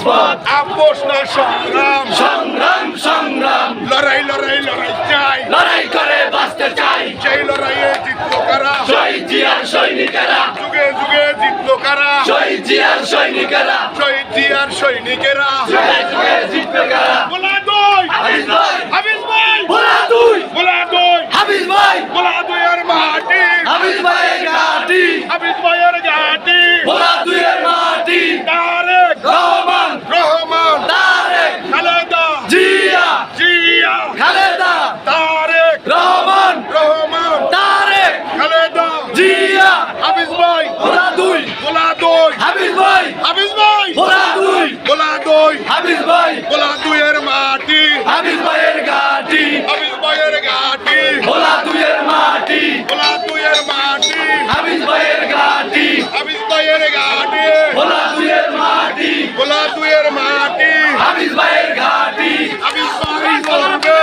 রাজপথ আপোষ না সংগ্রাম সংগ্রাম সংগ্রাম লড়াই লড়াই লড়াই চাই লড়াই করে বাঁচতে চাই সেই লড়াইয়ে জিতলো কারা শহীদ জিয়ার সৈনিকেরা যুগে যুগে জিতলো কারা শহীদ জিয়ার সৈনিকেরা শহীদ জিয়ার সৈনিকেরা যুগে যুগে জিতবে কারা বলা দুই হাফিজ ভাই হাফিজ ভাই ভোলা দুই বলা দুই হাফিজ ভাই বলা দুইয়ের মাটি হাফিজ ভাইয়ের ঘাটি হাফিজ ভাইয়ের ঘাটি ভোলা দুইয়ের মাটি তারেক রহমান রহমান তারেক খালেদা জিয়া জিয়া খালেদা তারেক রহমান রহমান তারেক খালেদা জিয়া হাফিজ ভাই ভোলা দুই বলা দুই হাফিজ ভাই হাফিজ ভাই ভোলা দুই বলা দুই হাফিজ ভাই বলা দুইয়ের মাটি হাফিজ ভাইয়ের ঘাটি হাফিজ ভাইয়ের ঘাটি ভোলা দুইয়ের মাটি বলা দুইয়ের মাটি হাফিজ ভাইয়ের ঘাটি হাফিজ ভাইয়ের ঘাটি ভোলা দুইয়ের মাটি বলা দুইয়ের মাটি হাফিজ ভাইয়ের ঘাটি হাফিজ ভাই লড়বে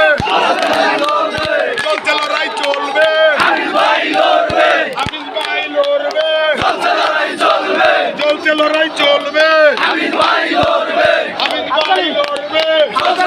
লড়বে চলছে লড়াই চলবে হাফিজ ভাই লড়বে হাফিজ ভাই লড়বে চলছে লড়াই চলবে চলছে লড়াই চলবে হাফিজ ভাই লড়বে হাফিজ ভাই লড়বে চলছে